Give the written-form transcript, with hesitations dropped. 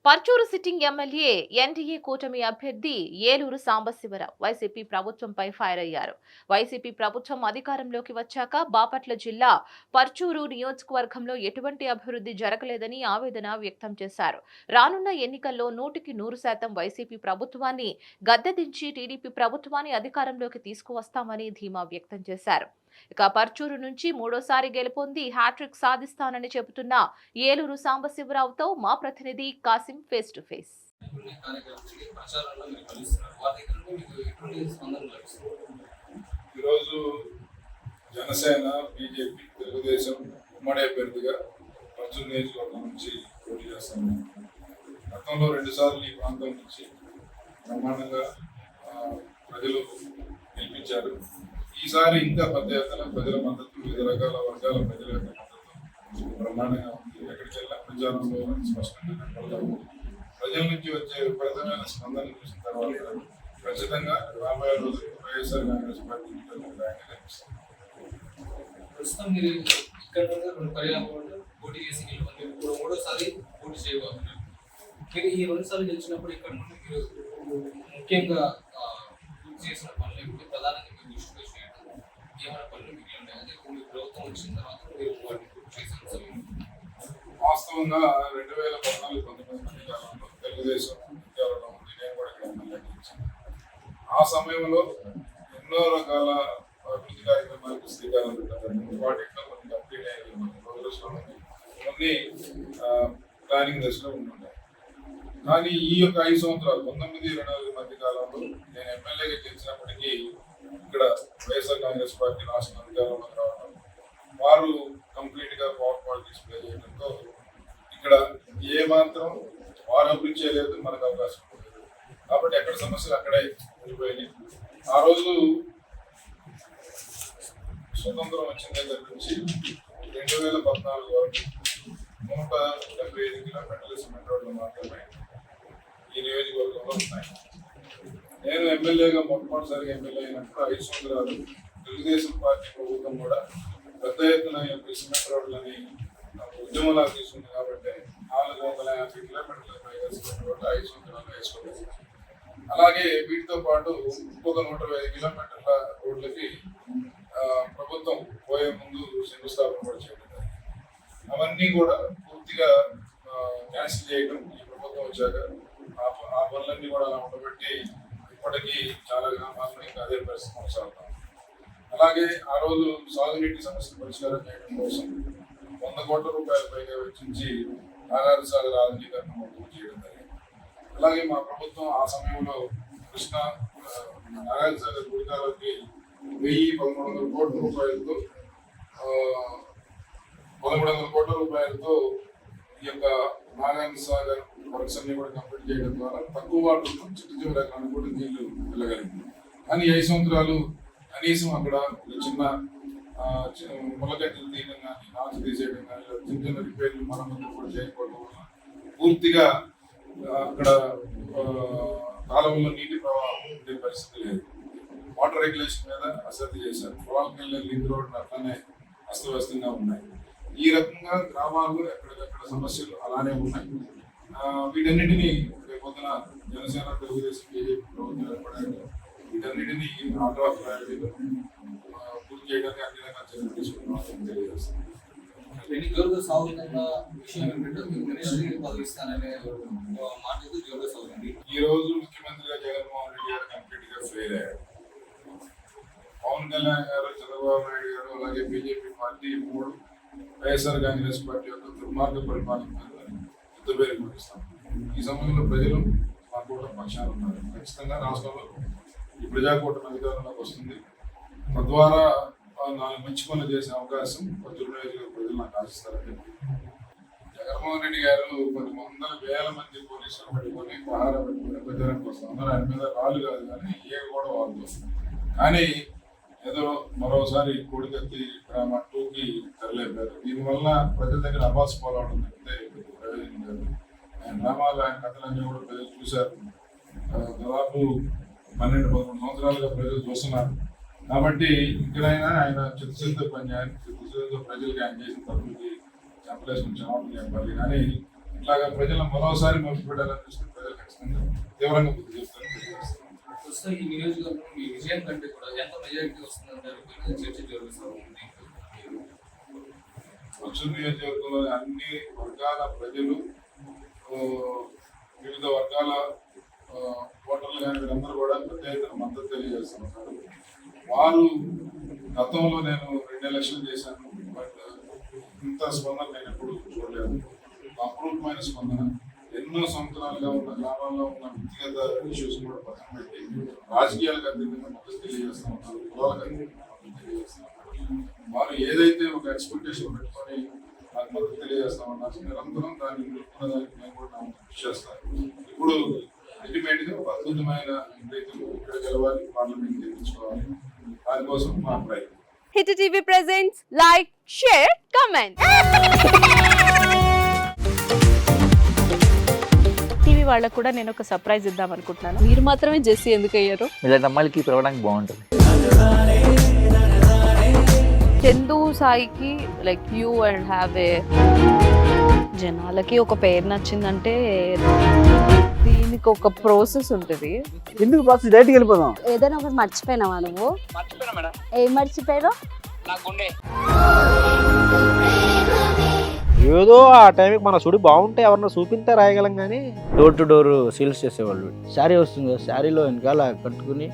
Parchur sitting MLA NDA కూటమి అభ్యర్థి Eluru Sambasivarao YCP ప్రభుత్వంపై ఫైర్ అయ్యారు. వైసీపీ ప్రభుత్వం అధికారంలోకి వచ్చాక బాపట్ల జిల్లా పర్చూరు నియోజకవర్గంలో ఎటువంటి అభివృద్ధి జరగలేదని ఆవేదన వ్యక్తం చేశారు. రానున్న ఎన్నికల్లో 100% వైసీపీ ప్రభుత్వాన్ని గద్దెదించి టీడీపీ ప్రభుత్వాన్ని అధికారంలోకి తీసుకువస్తామని ధీమా వ్యక్తం చేశారు. ఇక పర్చూరు నుంచి మూడోసారి గెలుపొంది హ్యాట్రిక్ సాధిస్తానని చెబుతున్న ఏలూరు సాంబశివరావుతో మా ప్రతినిధి కాసిం ఫేస్ టు ఫేస్. ఈరోజు జనసేన, బీజేపీ, తెలుగుదేశం ఉమ్మడి అభ్యర్థిగా పర్చూరు నియోజకవర్గం నుంచి పోటీ చేస్తాము. గతంలో 2 సార్లు ఈ ప్రాంతం నుంచి బ్రహ్మాండంగా ప్రజలు గెలిపించారు. ఈసారి ఇంకా పెద్ద ఎత్తున ప్రజల మద్దతు, వివిధ రకాల వర్గాల ప్రజల యొక్క మద్దతు బ్రహ్మాండంగా ఉంది. ఎక్కడికి వెళ్ళిన ప్రచారంలో స్పష్టంగా కనపడతాము. ప్రజల నుంచి వచ్చే విపరీతమైన స్పందన చూసిన తర్వాత ఖచ్చితంగా రాబోయే రోజులు వైఎస్ఆర్ కాంగ్రెస్ పార్టీ కనిపిస్తుంది. ప్రస్తుతం మీరు ఇక్కడ 2 పర్యాలు పోటీ చేసి గెలుపొంది ఇప్పుడు మూడోసారి పోటీ చేయబోతున్నారు. మీరు ఈ 2 సార్లు గెలిచినప్పుడు ఇక్కడ నుండి మీరు ముఖ్యంగా చేసిన పనులు ఇప్పుడు ప్రధానంగా మీరు దృష్టి వచ్చినట్టు ఏమైనా పనులు మిగిలి ఉన్నాయి? అదే మీ ప్రభుత్వం వచ్చిన తర్వాత మీరు వాటిని పూర్తి చేసిన సమయం వాస్తవంగా 2014-19 మధ్య కాలంలో తెలుగుదేశం అధికారంలో ఉంది. నేను కూడా ఇక్కడ ఎమ్మెల్యే గెలిచాను. ఆ సమయంలో ఎన్నో రకాల అభివృద్ధి కార్యక్రమాలకు శ్రీకారం పెట్టారు. వాటిలో కొన్ని కంప్లీట్ అయ్యాయి, ప్రోగ్రెస్లో ఉన్నాయి, కొన్ని ప్లానింగ్ దశలో ఉంటున్నాయి. కానీ ఈ యొక్క 5 సంవత్సరాలు 19-24 మధ్య కాలంలో నేను ఎమ్మెల్యేగా గెలిచినప్పటికీ ఇక్కడ వైఎస్ఆర్ కాంగ్రెస్ పార్టీ రాష్ట్ర అధికారంలోకి రావడం, వారు కంప్లీట్గా పవర్ పాలిటిక్స్ ప్లే చేయడంతో ఇక్కడ ఏ మాత్రం వారు అభివృద్ధి చేయలేదు, మనకు అవకాశం లేదు. కాబట్టి ఎక్కడ సమస్యలు అక్కడే ఉండిపోయినాయి. ఆ రోజు స్వతంత్రం వచ్చిన దగ్గర నుంచి 2014 వరకు 175 కిలోమీటర్ల సిమెంట్ రోడ్లు మాత్రమే ఈ నియోజకవర్గంలో ఉన్నాయి. నేను ఎమ్మెల్యేగా మొట్టమొదటిసారిగా ఎమ్మెల్యే అయినప్పుడు 5 సంవత్సరాలు తెలుగుదేశం పార్టీ ప్రభుత్వం కూడా పెద్ద ఎత్తున సిమెంట్ రోడ్లని ఉద్యమంలా తీసుకుంది. కాబట్టి 450 కిలోమీటర్ల పైగా సిమెంట్ రోడ్లు 5 సంవత్సరాలు వేసుకోలేదు. అలాగే వీటితో పాటు ఇంకొక 120 కిలోమీటర్ల రోడ్లకి ప్రభుత్వం పోయే ముందు శంకుస్థాపన కూడా చేయడం. అవన్నీ కూడా పూర్తిగా క్యాన్సిల్ చేయడం ఈ ప్రభుత్వం వచ్చాక ఆ పనులన్నీ కూడా అలా ఉండబట్టి ఇప్పటికీ చాలా గ్రామాల్లో ఇంకా అదే పరిస్థితి కొనసాగుతాం. అలాగే ఆ రోజు సాగునీటి సమస్యను పరిష్కారం చేయడం కోసం 100 కోట్ల రూపాయల పైగా వెచ్చించి నాగార్జున సాగర్ ఆధునీకరణ పూర్తి చేయడం జరిగింది. అలాగే మా ప్రభుత్వం ఆ సమయంలో కృష్ణా నాగార్జున సాగర్ గుడికాలకి 1,1300 కోట్ల రూపాయలతో 1,300 కోట్ల రూపాయలతో ఈ యొక్క నాగార్జున సాగర్ వర్క్స్ అన్ని కూడా కంప్లీట్ చేయడం ద్వారా తక్కువ వాటర్లో చిన్న ఎకరానికి కూడా నీళ్లు వెళ్ళగలిగింది. కానీ 5 సంవత్సరాలు కనీసం అక్కడ చిన్న ములగడ్డలు తీయడం కానీ, నాచు తీసేయడం కానీ, చిన్న చిన్న రిపేర్లు మరమ్మతులు కూడా చేయకపోవడం వల్ల పూర్తిగా అక్కడ కాలంలో నీటి ప్రవాహం ఉండే పరిస్థితి లేదు. వాటర్ రెగ్యులేషన్ మీద అశ్రద్ధ చేశారు. పొలాలకు వెళ్ళే లింక్ రోడ్లు అట్లానే అస్తవ్యస్తంగా ఉన్నాయి. ఈ రకంగా గ్రామాల్లో ఎక్కడికక్కడ సమస్యలు అలానే ఉన్నాయి. వీటన్నిటినీ రేపొద్దున జనసేన, తెలుగుదేశం, బీజేపీ ప్రభుత్వం ఏర్పడారు. వీటన్నిటినీ ఆర్డర్ ఆఫ్ ప్రయారిటీలో పూర్తి చేయడానికి అన్ని రకాల చర్యలు తీసుకున్నామని తెలియజేస్తాం. జోరుగా సాగుతున్న విషయం ఏంటంటే మినిస్ట్రీ పదవి ఇస్తాననే మాట జోరుగా సాగుతుంది. ఈ రోజు ముఖ్యమంత్రిగా జగన్మోహన్ రెడ్డి గారు కంప్లీట్ గా ఫెయిల్ అయ్యారు. పవన్ కళ్యాణ్ గారు, చంద్రబాబు నాయుడు గారు, అలాగే BJP party 3 YSR Congress party యొక్క దుర్మార్గ పరిపాలన మీద యుద్ధపేరు చూపిస్తాం. ఈ సమయంలో ప్రజలు మా కూటమి పక్షాలు ఉన్నారు. ఖచ్చితంగా రాష్ట్రంలో ఈ ప్రజాకూటమి అధికారంలోకి వస్తుంది. తద్వారా నాకు మంచి పనులు చేసే అవకాశం పర్చూరు నియోజకవర్గ ప్రజలు నాకు ఆశిస్తారని జగన్మోహన్ రెడ్డి గారు కొన్ని వందల వేల మంది పోలీసులు పెట్టుకొని పహారా పెట్టుకుని ప్రచారానికి వస్తున్నారు. ఆయన మీద రాళ్ళు కాదు కానీ ఏ కూడా వాడుతుంది. కానీ ఏదో మరోసారి కోడికత్తి డ్రామ 2కి తెరలేపారు. దీనివల్ల ప్రజల దగ్గర అబాస్ పోరాటం తప్పితే ప్రయోజనం లేదు. ఆయన డ్రామాలు, ఆయన కథలన్నీ కూడా ప్రజలు చూశారు. దాదాపు 12-13 సంవత్సరాలుగా ప్రజలు చూస్తున్నారు. కాబట్టి ఇక్కడైనా ఆయన చిత్తశుద్ధితో పనిచేయాలి. చిత్తశుద్ధితో ప్రజలకి ఆయన చేసిన తప్పులకి చెప్పలేసుకుని క్షమాపణ చెప్పాలి. కానీ ఇట్లాగా ప్రజలను మరోసారి మభ్యపెట్టాలని చూస్తే ప్రజలు ఖచ్చితంగా తీవ్రంగా బుద్ధి చెప్తారని తెలియజేస్తున్నాను. ప్రస్తుతం ఈ నియోజకవర్గం మీ విజయం కంటే కూడా ఎంత మెజారిటీ వస్తుందంటారు చర్చ జరుగుతుంది. పర్చూరు నియోజకవర్గంలోని అన్ని వర్గాల ప్రజలు, వివిధ వర్గాల ఓటర్లు కానీ వీరందరూ కూడా పెద్ద ఎత్తున మద్దతు తెలియజేస్తున్నారు. వారు గతంలో నేను 2 ఎలక్షన్లు చేశాను, బట్ ఇంత స్పందన నేను ఎప్పుడు చూడలేదు. అపూర్వమైన స్పందన. ఎన్నో సంవత్సరాలుగా ఉన్న గ్రామాల్లో ఉన్న వ్యక్తిగత ఇష్యూస్ కూడా పక్కన పెట్టి రాజకీయాలకు అతీతంగా మద్దతు తెలియజేస్తూ ఉన్నారు, కులాలకు అతీతంగా మద్దతు తెలియజేస్తూ ఉన్నారు. వారు ఏదైతే ఒక ఎక్స్పెక్టేషన్ పెట్టుకొని నాకు మద్దతు తెలియజేస్తా ఉన్నారు, నిరంతరం దాన్ని నిలుపుకున్న దానికి నేను కూడా కృషి చేస్తాను. ఇప్పుడు అల్టిమేట్ గా ఒక అద్భుతమైన రీతిలో ఇక్కడ గెలవాలి, పార్లమెంట్ గెలిపించుకోవాలి, దానికోసం మా ప్రయత్నం. Hit TV presents like, share, comment. TV వాళ్ళకు కూడా నేను ఒక సర్ప్రైజ్ ఇద్దాం అనుకుంటున్నాను. మీరు మాత్రమే జెస్సీ ఎందుకు అయ్యారు? ఇలాంటి అమ్మాయిలకి పిలవడానికి బాగుంటుంది. చందు సాయికి like you and have a జనాలకి ఒక పేరు నచ్చిందంటే దీనికి ఒక ప్రాసెస్ ఉంటుంది. ఎందుకు ప్రాసెస్ డైరెక్ట్కి వెళ్ళిపోదాం. ఏదైనా ఒకటి మర్చిపోయినావా నువ్వు? మర్చిపోయినా మేడం. ఏం మర్చిపోయావు? నా గుండె. ఏదో ఆ టైంకి మన సుడి బాగుంటే ఎవరన్నా చూపిస్తే రాయగలం కానీ డోర్ టు డోర్ సేల్స్ చేసేవాళ్ళు. శారీ వస్తుంది, శారీలో వెనకాల కట్టుకుని